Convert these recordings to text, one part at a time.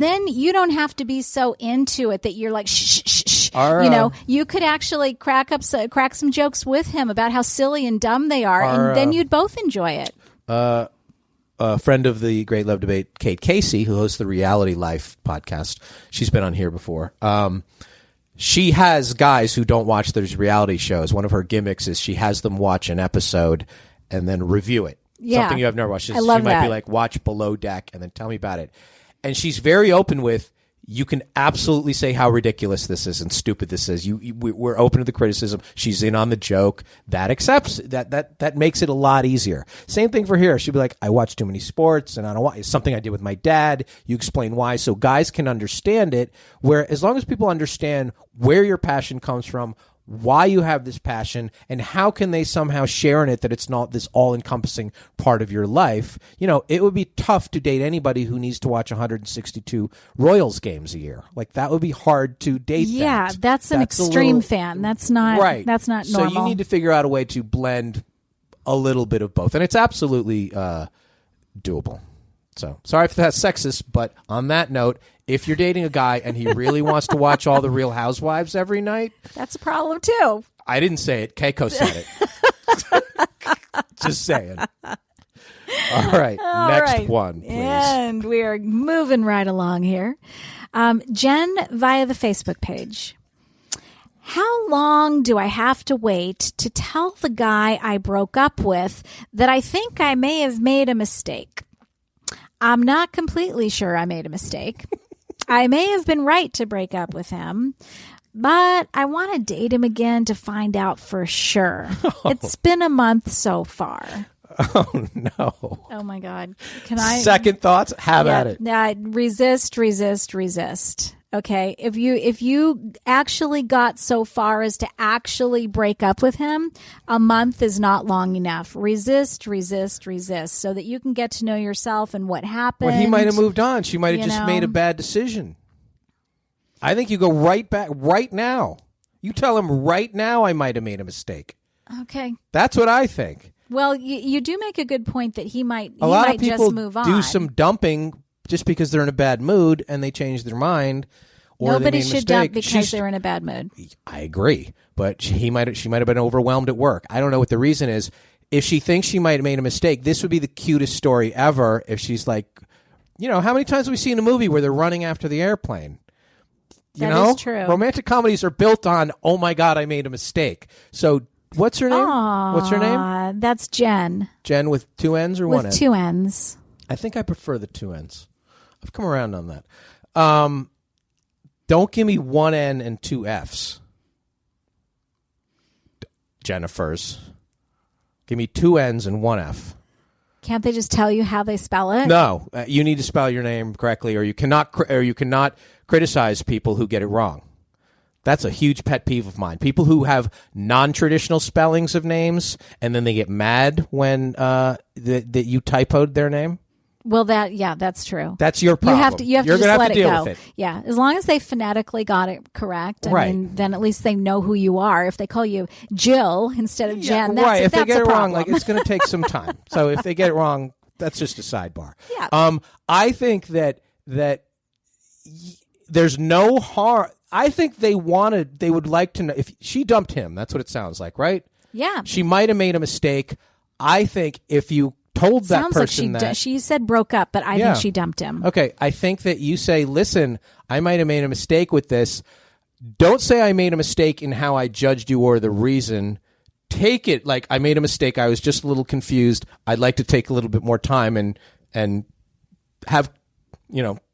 then you don't have to be so into it that you're like, shh, shh, shh. You could actually crack some jokes with him about how silly and dumb they are, and then you'd both enjoy it. A friend of the Great Love Debate, Kate Casey, who hosts the Reality Life podcast, she's been on here before. She has guys who don't watch those reality shows. One of her gimmicks is she has them watch an episode and then review it. Yeah. Something you have never watched. I love she might that. be like, watch Below Deck and then tell me about it. And she's very open with, you can absolutely say how ridiculous this is and stupid this is. We're open to the criticism. She's in on the joke. That accepts that makes it a lot easier. Same thing for here. She'd be like, I watch too many sports and I don't want. It's something I did with my dad. You explain why, so guys can understand it. Where as long as people understand where your passion comes from, why you have this passion, and how can they somehow share in it, that it's not this all-encompassing part of your life. It would be tough to date anybody who needs to watch 162 Royals games a year. Like, that would be hard to date. Yeah, that's an extreme fan. That's not right. That's not normal. So you need to figure out a way to blend a little bit of both, and it's absolutely doable. So sorry if that's sexist, but on that note, if you're dating a guy and he really wants to watch all the Real Housewives every night, that's a problem too. I didn't say it. Keiko said it. Just saying. All right. Next one, please. And we are moving right along here. Jen via the Facebook page. How long do I have to wait to tell the guy I broke up with that I think I may have made a mistake? I'm not completely sure I made a mistake. I may have been right to break up with him, but I want to date him again to find out for sure. It's been a month so far. Oh, no. Oh, my God. Can I? Second thoughts? Have at it. Resist. Okay. If you actually got so far as to actually break up with him, a month is not long enough. Resist so that you can get to know yourself and what happened. Well, he might have moved on. She might have just made a bad decision. I think you go right back right now. You tell him right now, I might have made a mistake. Okay. That's what I think. Well, you do make a good point that he might a lot of people just move on. Do some dumping just because they're in a bad mood and they change their mind. Or nobody should dump because they're in a bad mood. I agree, but she might have been overwhelmed at work. I don't know what the reason is. If she thinks she might have made a mistake, this would be the cutest story ever. If she's like, how many times have we seen a movie where they're running after the airplane? That is true. Romantic comedies are built on, oh my God, I made a mistake. So what's her name? What's her name? That's Jen. Jen with two N's or one N? With two N's. I think I prefer the two N's. I've come around on that. Don't give me one N and two F's. Jennifer's. Give me two N's and one F. Can't they just tell you how they spell it? No, you need to spell your name correctly, or you cannot criticize people who get it wrong. That's a huge pet peeve of mine. People who have non-traditional spellings of names, and then they get mad when that you typoed their name. Well, that's true. That's your problem. You have to just let it go. With it. Yeah, as long as they phonetically got it correct, right. Then at least they know who you are. If they call you Jill instead of Jen, that's if they get a it problem. wrong, like it's going to take some time. So if they get it wrong, that's just a sidebar. Yeah. I think that there's no harm. I think they would like to know if she dumped him. That's what it sounds like, right? Yeah. She might have made a mistake. I think if you told that Sounds person like that she said broke up, but I think she dumped him. Okay, I think that you say, listen, I might have made a mistake with this. Don't say I made a mistake in how I judged you or the reason. Take it like I made a mistake. I was just a little confused. I'd like to take a little bit more time and have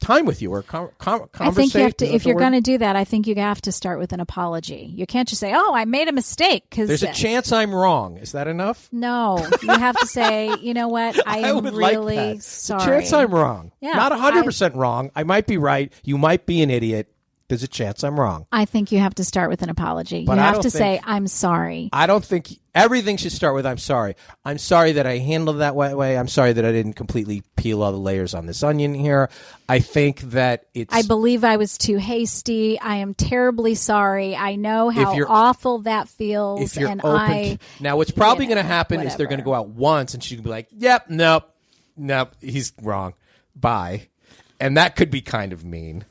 time with you or conversation. I think you have to, if you're going to do that, I think you have to start with an apology. You can't just say, "Oh, I made a mistake." Because there's a chance I'm wrong. Is that enough? No, you have to say, "You know what? I am really sorry." There's a chance I'm wrong. Yeah, not 100% wrong. I might be right. You might be an idiot. There's a chance I'm wrong. I think you have to start with an apology. But you have to say, "I'm sorry." I don't think everything should start with "I'm sorry." I'm sorry that I handled that way. I'm sorry that I didn't completely peel all the layers on this onion here. I think that I believe I was too hasty. I am terribly sorry. I know how awful that feels. If you're open now, what's probably going to happen is they're going to go out once, and she can be like, "Yep, nope, he's wrong. Bye." And that could be kind of mean.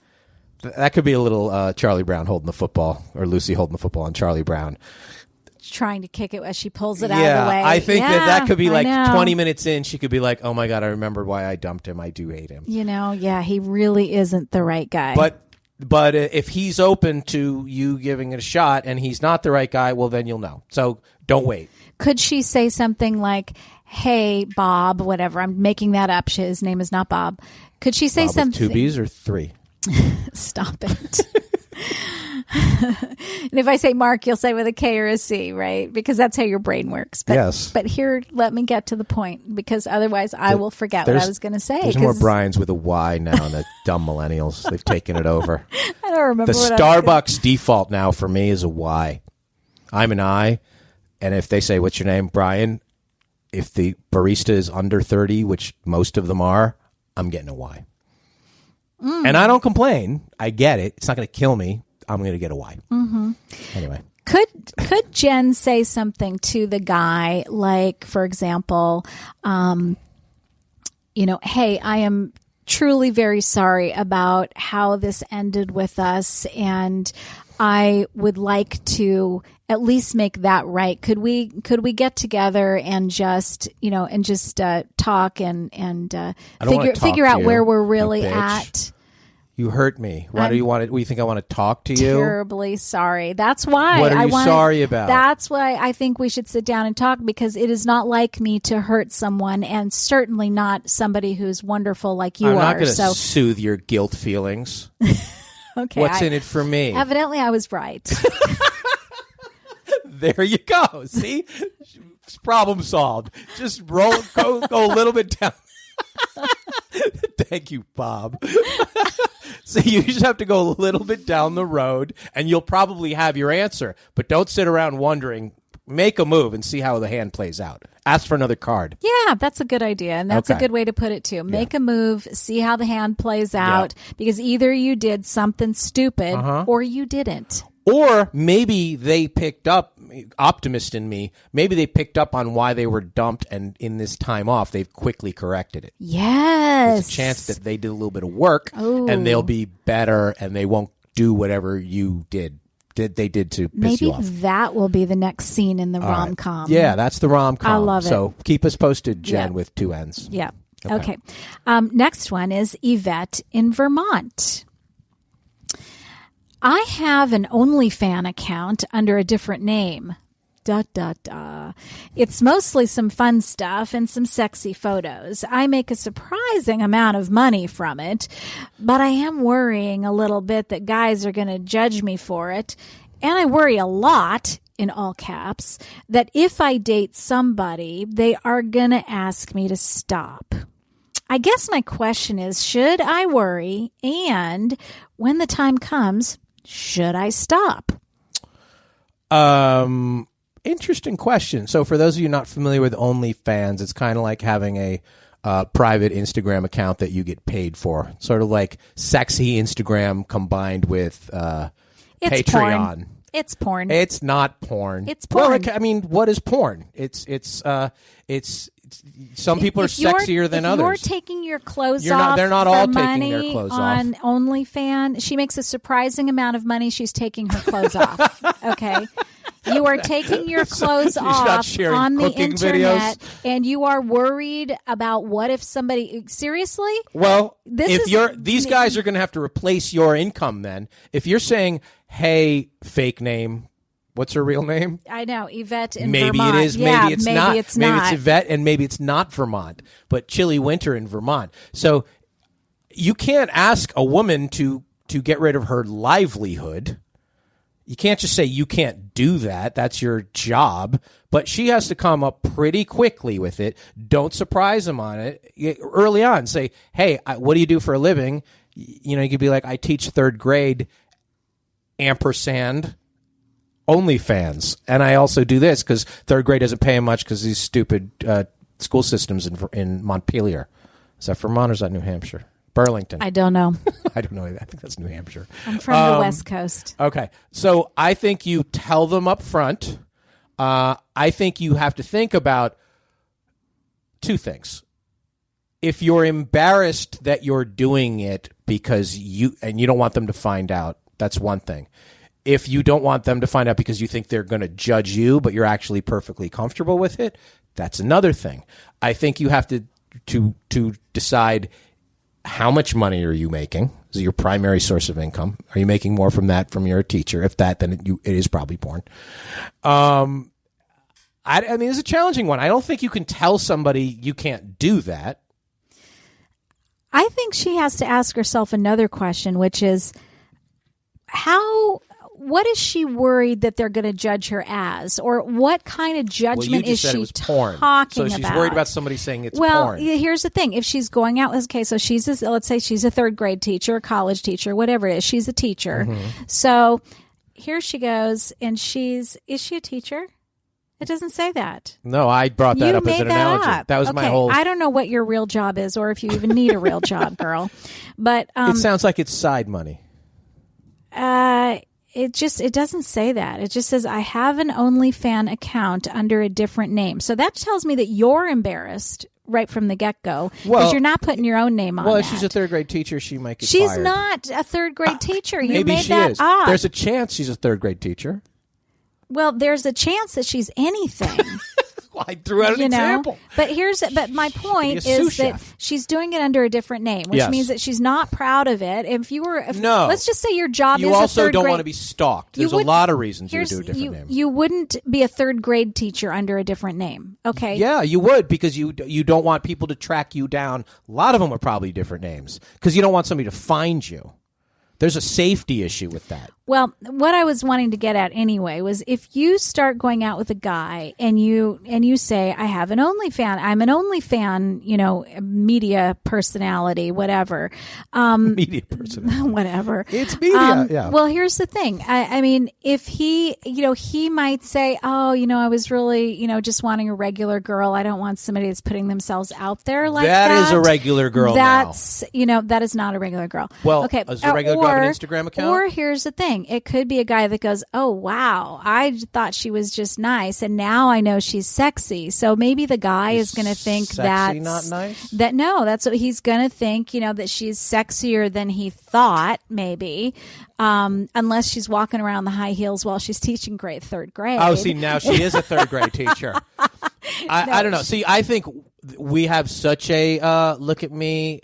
That could be a little Charlie Brown holding the football, or Lucy holding the football on Charlie Brown. Trying to kick it as she pulls it out of the way. I think that could be like 20 minutes in. She could be like, oh my God, I remembered why I dumped him. I do hate him. He really isn't the right guy. But if he's open to you giving it a shot and he's not the right guy, well, then you'll know. So don't wait. Could she say something like, hey, Bob, whatever. I'm making that up. His name is not Bob. Could she say Bob something? With 2 B's or 3? Stop it. And if I say Mark, you'll say with a K or a C, right? Because that's how your brain works. But, yes. But here, let me get to the point, because otherwise I will forget what I was going to say. There's more Brian's with a Y now, and the dumb millennials. They've taken it over. I don't remember the what Starbucks default now for me is a Y. I'm an I, and if they say, what's your name? Brian. If the barista is under 30, which most of them are, I'm getting a Y. And I don't complain. I get it. It's not going to kill me. I'm going to get a Y. Mm-hmm. Anyway. Could Jen say something to the guy, like, for example, hey, I am truly very sorry about how this ended with us, and I would like to at least make that right. Could we get together and just talk and figure out where we're really at? You hurt me. Why do you want it? Do you think I want to talk to you? Terribly sorry. That's why. What are you sorry about? That's why I think we should sit down and talk, because it is not like me to hurt someone, and certainly not somebody who's wonderful like you are. I'm not going to soothe your guilt feelings. Okay. What's in it for me? Evidently, I was right. There you go. See? Problem solved. Just go a little bit down. Thank you, Bob. So you just have to go a little bit down the road, and you'll probably have your answer. But don't sit around wondering. Make a move and see how the hand plays out. Ask for another card. Yeah, that's a good idea. And that's a good way to put it, too. Make a move, see how the hand plays out, because either you did something stupid or you didn't. Or maybe they picked up, optimist in me, maybe they picked up on why they were dumped, and in this time off, they've quickly corrected it. Yes. There's a chance that they did a little bit of work, and they'll be better, and they won't do whatever you did to piss you off. Maybe that will be the next scene in the rom-com. Right. Yeah, that's the rom-com. I love it. So keep us posted, Jen, with 2 N's. Yeah. Okay. Next one is Yvette in Vermont. I have an OnlyFans account under a different name. ... It's mostly some fun stuff and some sexy photos. I make a surprising amount of money from it, but I am worrying a little bit that guys are going to judge me for it. And I worry a lot, in all caps, that if I date somebody, they are going to ask me to stop. I guess my question is, should I worry? And when the time comes, should I stop? Interesting question. So for those of you not familiar with OnlyFans, it's kind of like having a private Instagram account that you get paid for. Sort of like sexy Instagram combined with Patreon. Porn. It's porn. It's not porn. It's porn. Well, what is porn? It's some people are sexier than others. You're taking your clothes off. They're not all taking their clothes off. On OnlyFans, she makes a surprising amount of money. She's taking her clothes off. Okay. You are taking your clothes off on the internet, and you are worried about what if somebody... Seriously? Well, these guys are going to have to replace your income then. If you're saying, hey, fake name, what's her real name? I know, Yvette in Vermont. Maybe it is, maybe it's not. It's maybe not. It's Yvette, and maybe it's not Vermont, but chilly winter in Vermont. So you can't ask a woman to get rid of her livelihood. You can't just say you can't do that. That's your job. But she has to come up pretty quickly with it. Don't surprise them on it. Early on, say, hey, what do you do for a living? You could be like, I teach 3rd grade, ampersand, OnlyFans. And I also do this because 3rd grade doesn't pay much because these stupid school systems in Montpelier. Is that Vermont or is that New Hampshire? Burlington. I don't know. I don't know. I think that's New Hampshire. I'm from the West Coast. Okay. So I think you tell them up front. I think you have to think about 2 things. If you're embarrassed that you're doing it because you don't want them to find out, that's one thing. If you don't want them to find out because you think they're going to judge you, but you're actually perfectly comfortable with it, that's another thing. I think you have to decide, how much money are you making? Is it your primary source of income? Are you making more from that from your teacher? If that, then it is probably porn. I mean, it's a challenging one. I don't think you can tell somebody you can't do that. I think she has to ask herself another question, which is, what is she worried that they're going to judge her as? Or what kind of judgment is she talking about? So she's worried about somebody saying it's porn. Well, here's the thing. If she's going out, okay, so let's say she's a third grade teacher, a college teacher, whatever it is. She's a teacher. Mm-hmm. So here she goes, and is she a teacher? It doesn't say that. No, I brought that up as an analogy. That was my whole... I don't know what your real job is, or if you even need a real job, girl. But it sounds like it's side money. It doesn't say that. It just says, I have an OnlyFans account under a different name. So that tells me that you're embarrassed right from the get-go because you're not putting your own name on Well, that. if she's a third grade teacher, she might get She's fired. not a third grade teacher. You Maybe made she that is. up. There's a chance she's a third grade teacher. Well, there's a chance that she's anything. Well, I threw out an example. But my point is that she's doing it under a different name, which means that she's not proud of it. Let's just say your job is a third grade. You also don't want to be stalked. There's a lot of reasons you would do a different name. You wouldn't be a third grade teacher under a different name. Okay. Yeah, you would, because you don't want people to track you down. A lot of them are probably different names because you don't want somebody to find you. There's a safety issue with that. Well, what I was wanting to get at anyway was, if you start going out with a guy and you say, I have an OnlyFans, I'm an OnlyFans, media personality, whatever. Media personality. Whatever. It's media, yeah. Well, here's the thing. I mean, if he might say, oh, I was really, just wanting a regular girl. I don't want somebody that's putting themselves out there like that. That is a regular girl That's, that is not a regular girl. Well, okay. Is a regular girl have an Instagram account? Or here's the thing. It could be a guy that goes, oh, wow, I thought she was just nice, and now I know she's sexy. So maybe the guy is going to think that's not nice? That's what he's going to think, that she's sexier than he thought, maybe, unless she's walking around the high heels while she's teaching third grade. Oh, see, now she is a third grade teacher. I don't know. See, I think we have such a look at me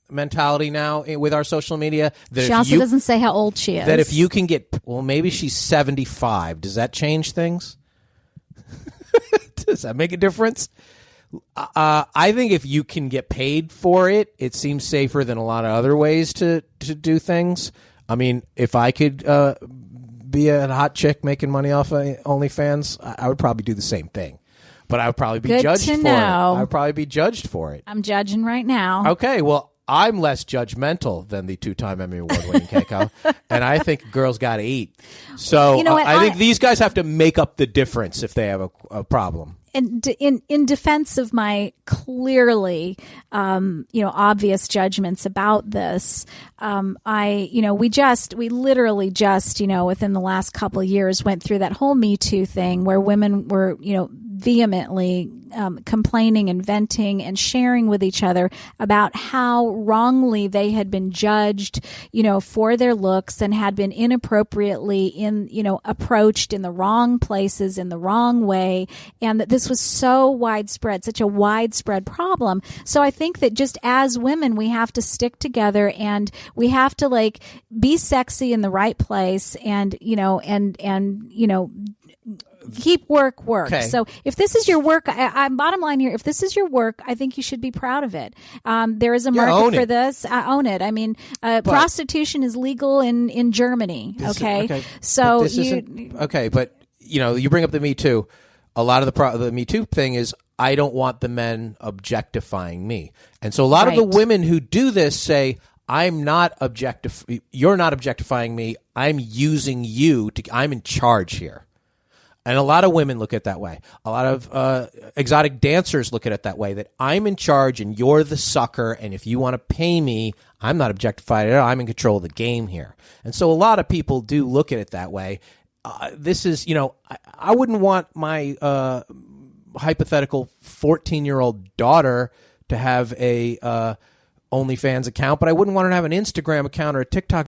mentality now with our social media. That she also doesn't say how old she is. That if you can get, maybe she's 75. Does that change things? Does that make a difference? I think if you can get paid for it, it seems safer than a lot of other ways to do things. I mean, if I could be a hot chick making money off of OnlyFans, I would probably do the same thing. But I would probably be judged for it. I would probably be judged for it. I'm judging right now. Okay, well, I'm less judgmental than the two-time Emmy Award-winning Keiko, and I think girls got to eat. So I think these guys have to make up the difference if they have a problem. And in defense of my clearly, obvious judgments about this, we literally just, within the last couple of years went through that whole Me Too thing where women were, vehemently complaining and venting and sharing with each other about how wrongly they had been judged, for their looks and had been inappropriately approached in the wrong places in the wrong way, and that this was so widespread, such a widespread problem. So I think that just as women, we have to stick together and we have to be sexy in the right place and keep work. Okay. So if this is your work, bottom line here, if this is your work, I think you should be proud of it. There is a market for this. Own it. I mean, prostitution is legal in Germany. Okay. So but you bring up the Me Too. A lot of the Me Too thing is, I don't want the men objectifying me. And so a lot of the women who do this say, you're not objectifying me. I'm using you I'm in charge here. And a lot of women look at it that way. A lot of exotic dancers look at it that way, that I'm in charge and you're the sucker, and if you want to pay me, I'm not objectified at all. I'm in control of the game here. And so a lot of people do look at it that way. This is, I wouldn't want my hypothetical 14-year-old daughter to have a OnlyFans account, but I wouldn't want her to have an Instagram account or a TikTok